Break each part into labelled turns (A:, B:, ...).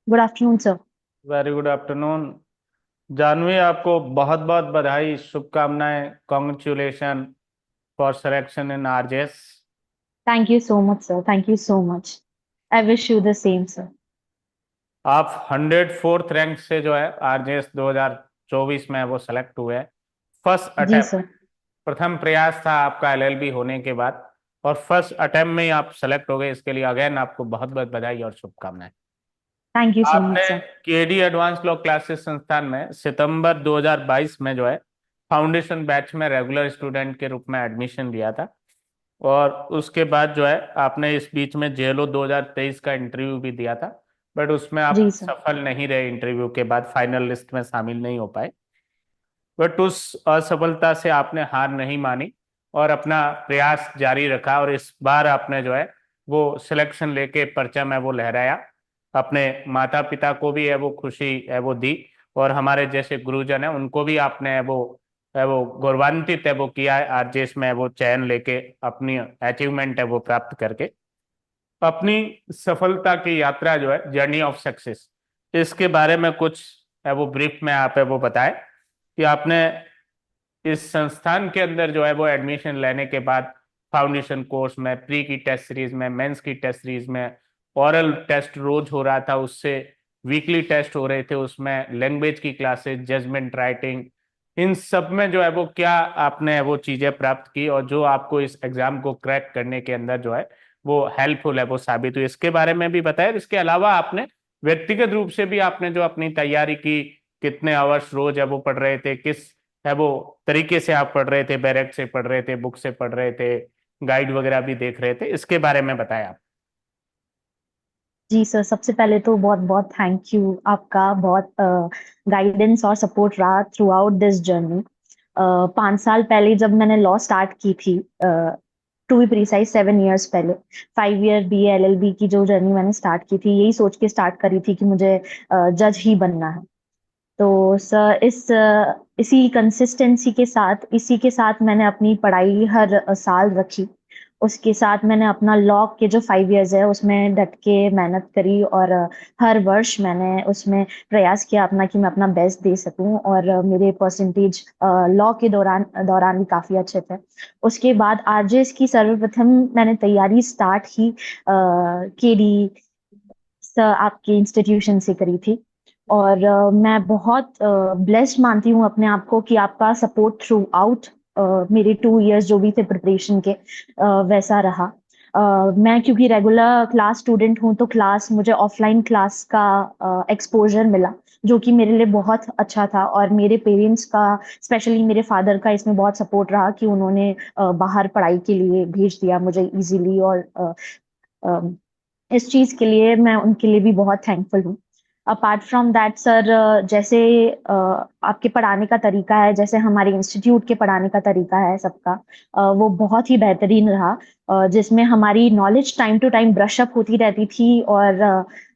A: Good afternoon sir.
B: Very good afternoon. Janvi, आपको बहुत बहुत बधाई, शुभकामनाएं, congratulation for selection in RJS.
A: Thank you so much sir, thank you so much. I wish you the same sir.
B: आप 104th rank से जो है RJS 2024 में वो सेलेक्ट हुए। फर्स्ट
A: जी
B: अटेम्प्ट,
A: सर।
B: प्रथम प्रयास था आपका एलएलबी होने के बाद, और फर्स्ट अटेम्प्ट में ही आप सेलेक्ट हो गए। इसके लिए अगेन आपको बहुत बहुत बधाई और शुभकामनाएं।
A: थैंक यू सो मच
B: आपने
A: sir.
B: KD advance law classes संस्थान में सितंबर 2022 में जो है फाउंडेशन बैच में रेगुलर स्टूडेंट के रूप में एडमिशन लिया था। और उसके बाद जो है आपने इस बीच में जेएलओ 2023 का इंटरव्यू भी दिया था, बट उसमें आप
A: जी सर।
B: सफल नहीं रहे। इंटरव्यू के बाद फाइनल लिस्ट में शामिल नहीं हो पाए। बट उस असफलता से आपने हार नहीं मानी और अपना प्रयास जारी रखा, और इस बार आपने जो है वो सिलेक्शन लेके परचम है वो लहराया। अपने माता पिता को भी है वो खुशी है वो दी, और हमारे जैसे गुरुजन है उनको भी आपने है वो गौरवान्वित है वो किया है आरजेएस में है वो चयन लेके, अपनी अचीवमेंट है वो प्राप्त करके। अपनी सफलता की यात्रा जो है जर्नी ऑफ सक्सेस, इसके बारे में कुछ है वो ब्रीफ में आप है वो बताएं कि आपने इस संस्थान के अंदर जो है वो एडमिशन लेने के बाद फाउंडेशन कोर्स में, प्री की टेस्ट सीरीज में, मेंस की टेस्ट सीरीज में, ओरल टेस्ट रोज हो रहा था, उससे वीकली टेस्ट हो रहे थे, उसमें लैंग्वेज की क्लासेस, जजमेंट राइटिंग, इन सब में जो है वो क्या आपने वो चीजें प्राप्त की और जो आपको इस एग्जाम को क्रैक करने के अंदर जो है वो हेल्पफुल है वो साबित हुई, इसके बारे में भी बताया। इसके अलावा आपने व्यक्तिगत रूप से भी आपने जो अपनी तैयारी की, कितने आवर्स रोज है वो पढ़ रहे थे, किस है वो तरीके से आप पढ़ रहे थे, बैरक से पढ़ रहे थे, बुक से पढ़ रहे थे, गाइड वगैरह भी देख रहे थे, इसके बारे में बताया आप।
A: जी सर, सबसे पहले तो बहुत बहुत थैंक यू। आपका बहुत गाइडेंस और सपोर्ट रहा थ्रू आउट दिस जर्नी। 5 साल पहले जब मैंने लॉ स्टार्ट की थी, टू बी प्रिसाइज 7 इयर्स पहले, 5 year B L L B की जो जर्नी मैंने स्टार्ट की थी, यही सोच के स्टार्ट करी थी कि मुझे जज ही बनना है। तो सर इसी कंसिस्टेंसी के साथ, इसी के साथ मैंने अपनी पढ़ाई हर साल रखी। उसके साथ मैंने अपना लॉ के जो 5 इयर्स है उसमें डट के मेहनत करी, और हर वर्ष मैंने उसमें प्रयास किया अपना कि मैं अपना बेस्ट दे सकूं, और मेरे परसेंटेज लॉ के दौरान दौरान भी काफी अच्छे थे। उसके बाद आरजेएस की सर्वप्रथम मैंने तैयारी स्टार्ट ही केडी सर आपके इंस्टीट्यूशन से करी थी। और मैं बहुत ब्लेस्ड मानती हूँ अपने आप को कि आपका सपोर्ट थ्रू आउट मेरे 2 इयर्स जो भी थे प्रिपरेशन के, वैसा रहा। मैं क्योंकि रेगुलर क्लास स्टूडेंट हूँ, तो क्लास मुझे ऑफलाइन क्लास का एक्सपोजर मिला, जो कि मेरे लिए बहुत अच्छा था। और मेरे पेरेंट्स का, स्पेशली मेरे फादर का, इसमें बहुत सपोर्ट रहा कि उन्होंने बाहर पढ़ाई के लिए भेज दिया मुझे इजीली। और इस चीज के लिए मैं उनके लिए भी बहुत थैंकफुल हूँ। अपार्ट फ्रॉम दैट सर, जैसे आपके पढ़ाने का तरीका है, जैसे हमारे इंस्टीट्यूट के पढ़ाने का तरीका है सबका, वो बहुत ही बेहतरीन रहा। जिसमें हमारी knowledge time to time brush up होती रहती थी, और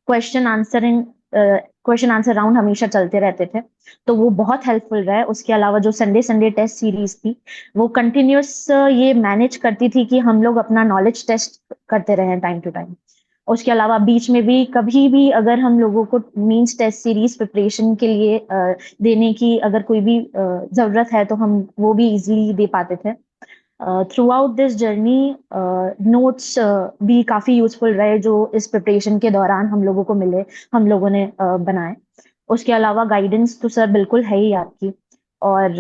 A: question answering question answer round हमेशा चलते रहते थे। तो वो बहुत हेल्पफुल रहा है। उसके अलावा जो संडे संडे टेस्ट सीरीज थी, वो कंटिन्यूस ये मैनेज करती थी कि हम लोग अपना नॉलेज टेस्ट करते रहे टाइम टू टाइम। उसके अलावा बीच में भी कभी भी अगर हम लोगों को मींस टेस्ट सीरीज प्रिपरेशन के लिए देने की अगर कोई भी जरूरत है, तो हम वो भी इजीली दे पाते थे। Through out this journey notes भी काफी यूजफुल रहे, जो इस प्रिपरेशन के दौरान हम लोगों को मिले, हम लोगों ने बनाए। उसके अलावा गाइडेंस तो सर बिल्कुल है ही आपकी। और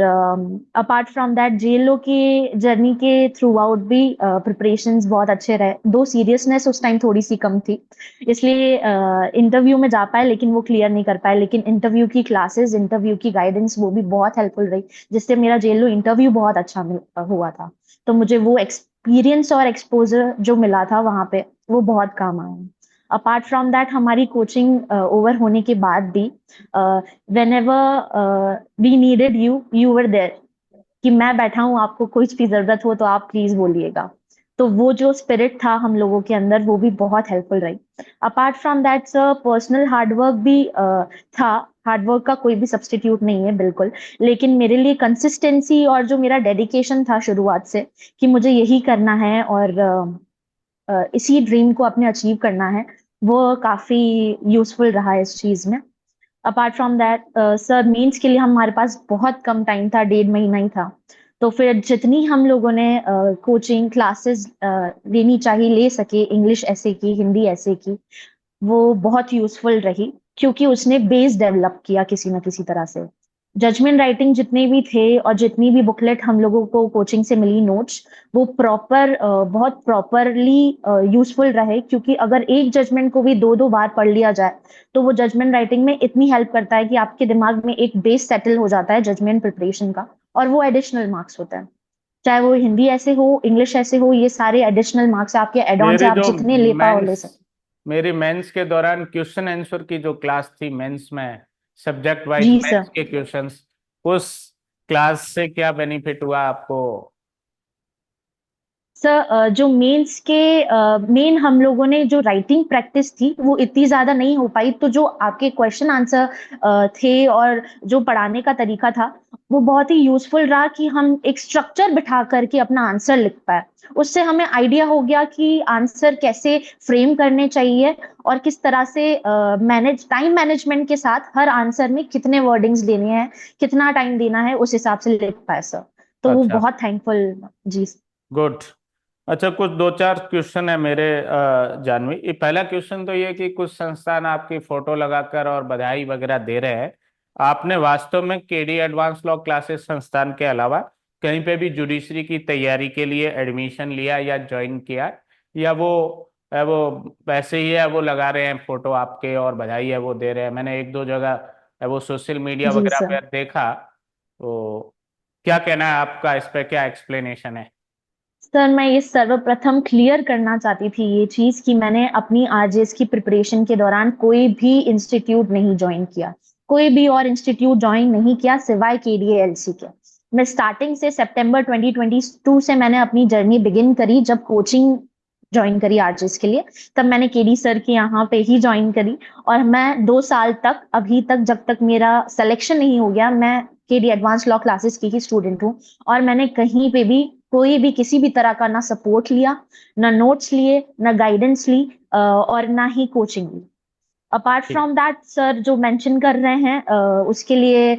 A: अपार्ट फ्रॉम दैट जेएलओ की जर्नी के थ्रू आउट भी प्रिपरेशंस बहुत अच्छे रहे, दो सीरियसनेस उस टाइम थोड़ी सी कम थी, इसलिए इंटरव्यू में जा पाए लेकिन वो क्लियर नहीं कर पाए। लेकिन इंटरव्यू की क्लासेस, इंटरव्यू की गाइडेंस, वो भी बहुत हेल्पफुल रही, जिससे मेरा जेएलओ इंटरव्यू बहुत अच्छा हुआ था। तो मुझे वो एक्सपीरियंस और एक्सपोजर जो मिला था वहां पे, वो बहुत काम आया। अपार्ट फ्रॉम दैट हमारी कोचिंग ओवर होने के बाद भी, whenever we needed you, you were there, कि मैं बैठा हूँ, आपको कुछ भी जरूरत हो तो आप प्लीज बोलिएगा। तो वो जो स्पिरिट था हम लोगों के अंदर, वो भी बहुत हेल्पफुल रही। Apart from that sir, personal hard work भी था। हार्डवर्क का कोई भी सब्स्टिट्यूट नहीं है बिल्कुल, लेकिन मेरे लिए कंसिस्टेंसी और जो मेरा डेडिकेशन था शुरुआत से, कि मुझे यही करना है और इसी ड्रीम को अपने अचीव करना है, वो काफी यूजफुल रहा इस चीज में। Apart from that sir, mains के लिए हमारे पास बहुत कम टाइम था, 1.5 महीना ही था। तो फिर जितनी हम लोगों ने कोचिंग क्लासेस लेनी चाहिए ले सके, इंग्लिश ऐसे की, हिंदी ऐसे की, वो बहुत यूजफुल रही, क्योंकि उसने बेस डेवलप किया किसी ना किसी तरह से। जजमेंट राइटिंग जितने भी थे और जितनी भी बुकलेट हम लोगों को कोचिंग से मिली, नोट्स, वो बहुत प्रॉपरली यूजफुल रहे, क्योंकि अगर एक जजमेंट को भी दो दो बार पढ़ लिया जाए तो वो जजमेंट राइटिंग में इतनी हेल्प करता है कि आपके दिमाग में एक बेस सेटल हो जाता है जजमेंट प्रिपरेशन का, और वो एडिशनल मार्क्स होता है। चाहे वो हिंदी ऐसे हो, इंग्लिश ऐसे हो, ये सारे एडिशनल मार्क्स आपके एड ऑन से
B: मेरी
A: आप
B: जो
A: जितने ले पाओ ले
B: मेंस
A: सकते।
B: मेरी मेंस के दौरान क्वेश्चन आंसर की जो क्लास थी मेंस में, सब्जेक्ट वाइज
A: जी सर।
B: मेंस के क्वेश्चंस, उस क्लास से क्या बेनिफिट हुआ आपको?
A: सर, जो मेंस के मेन हम लोगों ने जो राइटिंग प्रैक्टिस थी वो इतनी ज्यादा नहीं हो पाई, तो जो आपके क्वेश्चन आंसर थे और जो पढ़ाने का तरीका था, वो बहुत ही यूजफुल रहा कि हम एक स्ट्रक्चर बिठा करके अपना आंसर लिख पाए। उससे हमें आइडिया हो गया कि आंसर कैसे फ्रेम करने चाहिए, और किस तरह से टाइम मैनेजमेंट के साथ हर आंसर में कितने वर्डिंग्स देने हैं, कितना टाइम देना है, उस हिसाब से लिख पाए सर। तो वो
B: अच्छा,
A: बहुत थैंकफुल। जी।
B: गुड। अच्छा, कुछ दो चार क्वेश्चन है मेरे जानवी। ये पहला क्वेश्चन तो ये कि कुछ संस्थान आपकी फोटो लगाकर और बधाई वगैरह दे रहे हैं। आपने वास्तव में केडी एडवांस लॉ क्लासेस संस्थान के अलावा कहीं पे भी जुडिशरी की तैयारी के लिए एडमिशन लिया या ज्वाइन किया, या वो वैसे ही है, वो लगा रहे हैं फोटो आपके और बधाई है वो दे रहे हैं? मैंने एक दो जगह वो सोशल मीडिया
A: जी
B: वगैरह
A: सर।
B: पर देखा। तो क्या कहना है आपका इस पे, क्या एक्सप्लेनेशन है?
A: सर, मैं ये सर्वप्रथम क्लियर करना चाहती थी ये चीज कि मैंने अपनी आरजेएस की प्रिपरेशन के दौरान कोई भी इंस्टीट्यूट नहीं ज्वाइन किया, कोई भी और इंस्टीट्यूट ज्वाइन नहीं किया सिवाय केडीएलसी के। मैं स्टार्टिंग से सितंबर 2022 से मैंने अपनी जर्नी बिगिन करी, जब कोचिंग ज्वाइन करी आरजेएस के लिए, तब मैंने केडी सर के यहाँ पे ही ज्वाइन करी। और मैं 2 साल तक, अभी तक, जब तक मेरा सिलेक्शन नहीं हो गया, मैं केडी एडवांस लॉ क्लासेस की ही स्टूडेंट हूँ। और मैंने कहीं पे भी कोई भी किसी भी तरह का ना सपोर्ट लिया, ना नोट्स लिए, ना गाइडेंस ली, और ना ही कोचिंग ली। अपार्ट
B: ठीक।
A: फ्रॉम दैट सर, जो मेंशन कर रहे हैं, उसके लिए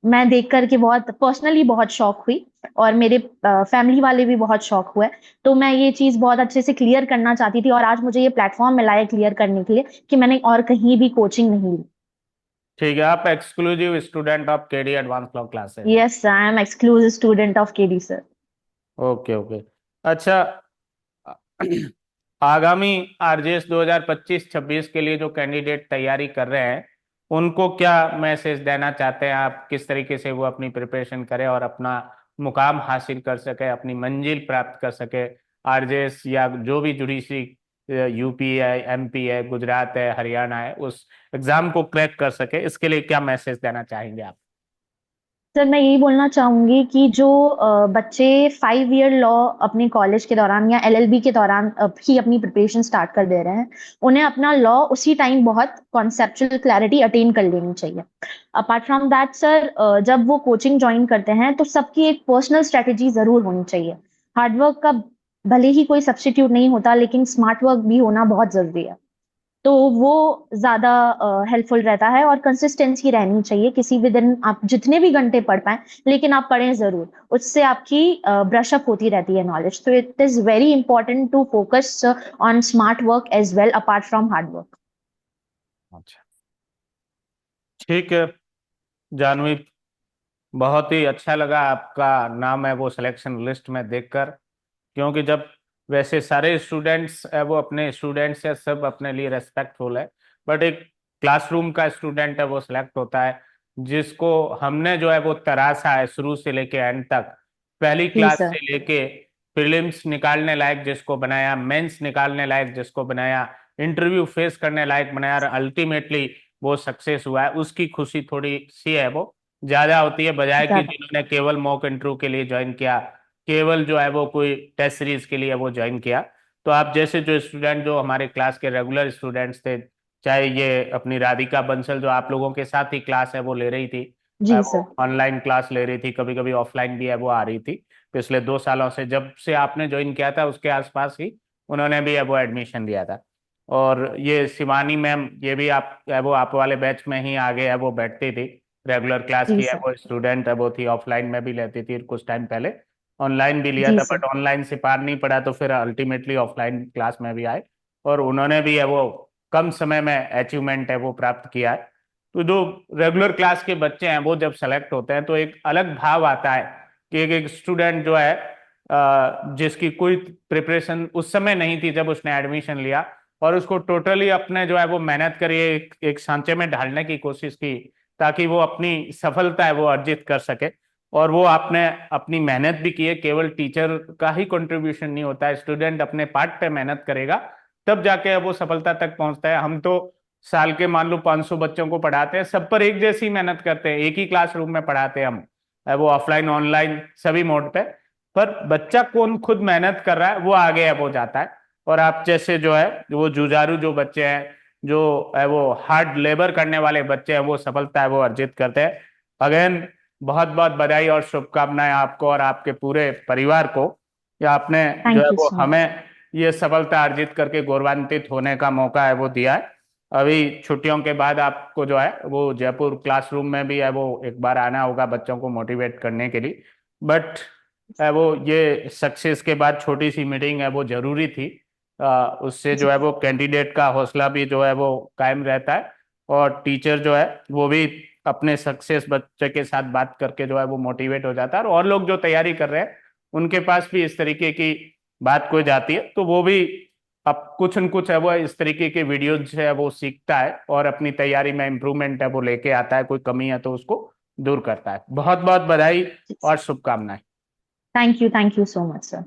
A: मैं देख करके बहुत पर्सनली बहुत शॉक हुई, और मेरे फैमिली वाले भी बहुत शॉक हुए। तो मैं ये चीज बहुत अच्छे से क्लियर करना चाहती थी, और आज मुझे ये प्लेटफॉर्म मिला है क्लियर करने के लिए कि मैंने और कहीं भी कोचिंग नहीं ली।
B: ठीक है, आप exclusive student of KD advance law classes हैं?
A: Yes, I am exclusive student of KD sir.
B: Okay, okay. अच्छा, आगामी आरजेएस 2025-26 के लिए जो कैंडिडेट तैयारी कर रहे हैं, उनको क्या मैसेज देना चाहते हैं आप? किस तरीके से वो अपनी प्रिपरेशन करें और अपना मुकाम हासिल कर सके, अपनी मंजिल प्राप्त कर सके? आरजेएस या जो भी जुडिशरी, यूपी है, एमपी है, गुजरात है, हरियाणा है, उस एग्जाम को क्रैक कर सके, इसके लिए क्या मैसेज देना चाहेंगे आप?
A: सर, मैं यही बोलना चाहूंगी कि जो बच्चे 5 ईयर लॉ अपने कॉलेज के दौरान या एलएलबी के दौरान ही अपनी प्रिपरेशन स्टार्ट कर दे रहे हैं, उन्हें अपना लॉ उसी टाइम बहुत कॉन्सेप्चुअल क्लैरिटी अटेन कर लेनी चाहिए। अपार्ट फ्रॉम दैट सर, जब वो कोचिंग ज्वाइन करते हैं तो सबकी एक पर्सनल स्ट्रेटेजी जरूर होनी चाहिए। हार्डवर्क का भले ही कोई सब्स्टिट्यूट नहीं होता, लेकिन स्मार्ट वर्क भी होना बहुत जरूरी है। तो वो ज्यादा हेल्पफुल रहता है, और कंसिस्टेंसी रहनी चाहिए। किसी भी दिन आप जितने भी घंटे पढ़ पाए, लेकिन आप पढ़ें जरूर, उससे आपकी ब्रश अप होती रहती है नॉलेज। तो it is very important to focus on smart work as well, apart from hard work.
B: अच्छा, ठीक है जानवी, बहुत ही अच्छा लगा आपका नाम है वो सिलेक्शन लिस्ट में देखकर। क्योंकि जब वैसे सारे स्टूडेंट्स वो अपने स्टूडेंट्स या सब अपने लिए रेस्पेक्टफुल है, बट एक क्लासरूम का स्टूडेंट है वो सिलेक्ट होता है, जिसको हमने जो है वो तराशा है शुरू से लेके एंड तक, पहली
A: जी
B: क्लास
A: सर।
B: से लेके प्रीलिम्स निकालने लायक जिसको बनाया, मेंस निकालने लायक जिसको बनाया, इंटरव्यू फेस करने लायक बनाया, और अल्टीमेटली वो सक्सेस हुआ है, उसकी खुशी थोड़ी सी है वो ज्यादा होती है, बजाय कि
A: ज्यादा।
B: जिन्होंने केवल मॉक इंटरव्यू के लिए ज्वाइन किया, केवल जो है वो कोई टेस्ट सीरीज के लिए वो ज्वाइन किया। तो आप जैसे जो स्टूडेंट जो हमारे क्लास के रेगुलर स्टूडेंट्स थे, चाहे ये अपनी राधिका बंसल जो आप लोगों के साथ ही क्लास है वो ले रही थी,
A: जी
B: वो
A: सर।
B: ऑनलाइन क्लास ले रही थी, कभी कभी ऑफलाइन भी है वो आ रही थी, पिछले 2 सालों से जब से आपने ज्वाइन किया था उसके आसपास ही उन्होंने भी है वो एडमिशन लिया था। और ये शिवानी मैम, ये भी आप वो आप वाले बैच में ही आगे है, वो बैठती थी, रेगुलर क्लास
A: जी
B: की है
A: सर।
B: वो स्टूडेंट है, वो थी ऑफलाइन में भी लेती थी कुछ टाइम पहले, ऑनलाइन भी लिया
A: जी
B: था,
A: सर।
B: बट ऑनलाइन से पार नहीं पड़ा तो फिर अल्टीमेटली ऑफलाइन क्लास में भी आए, और उन्होंने भी है वो कम समय में अचीवमेंट है वो प्राप्त किया है। तो जो रेगुलर क्लास के बच्चे हैं वो जब सेलेक्ट होते हैं तो एक अलग भाव आता है कि एक स्टूडेंट जो है जिसकी कोई प्रिपरेशन उस समय नहीं थी जब उसने एडमिशन लिया, और उसको टोटली अपने जो है वो मेहनत करी, एक सांचे में ढालने की कोशिश की ताकि वो अपनी सफलता है वो अर्जित कर सके। और वो आपने अपनी मेहनत भी की है, केवल टीचर का ही कंट्रीब्यूशन नहीं होता है, स्टूडेंट अपने पार्ट पे मेहनत करेगा तब जाके वो सफलता तक पहुंचता है। हम तो साल के मान लो 500 बच्चों को पढ़ाते हैं, सब पर एक जैसी मेहनत करते हैं, एक ही क्लासरूम में पढ़ाते हैं हम, वो ऑफलाइन ऑनलाइन सभी मोड पे, पर बच्चा कौन खुद मेहनत कर रहा है वो आगे है वो जाता है। और आप जैसे जो है वो जुझारू जो बच्चे हैं, जो है वो हार्ड लेबर करने वाले बच्चे हैं, वो सफलता है वो अर्जित करते हैं। अगेन बहुत बहुत बधाई और शुभकामनाएं आपको और आपके पूरे परिवार को, या आपने जो है
A: थैंक यू
B: वो
A: सो मच।
B: हमें ये सफलता अर्जित करके गौरवान्वित होने का मौका है वो दिया है। अभी छुट्टियों के बाद आपको जो है वो जयपुर क्लासरूम में भी है वो एक बार आना होगा बच्चों को मोटिवेट करने के लिए, बट है वो ये सक्सेस के बाद छोटी सी मीटिंग है वो जरूरी थी। उससे जो
A: जी।
B: है वो कैंडिडेट का हौसला भी जो है वो कायम रहता है, और टीचर जो है वो भी अपने सक्सेस बच्चे के साथ बात करके जो है वो मोटिवेट हो जाता है, और लोग जो तैयारी कर रहे हैं उनके पास भी इस तरीके की बात कोई जाती है तो वो भी अब कुछ न कुछ है वो इस तरीके के वीडियोज है वो सीखता है और अपनी तैयारी में इम्प्रूवमेंट है वो लेके आता है, कोई कमी है तो उसको दूर करता है। बहुत बहुत बधाई और शुभकामनाएं।
A: Thank you so much sir.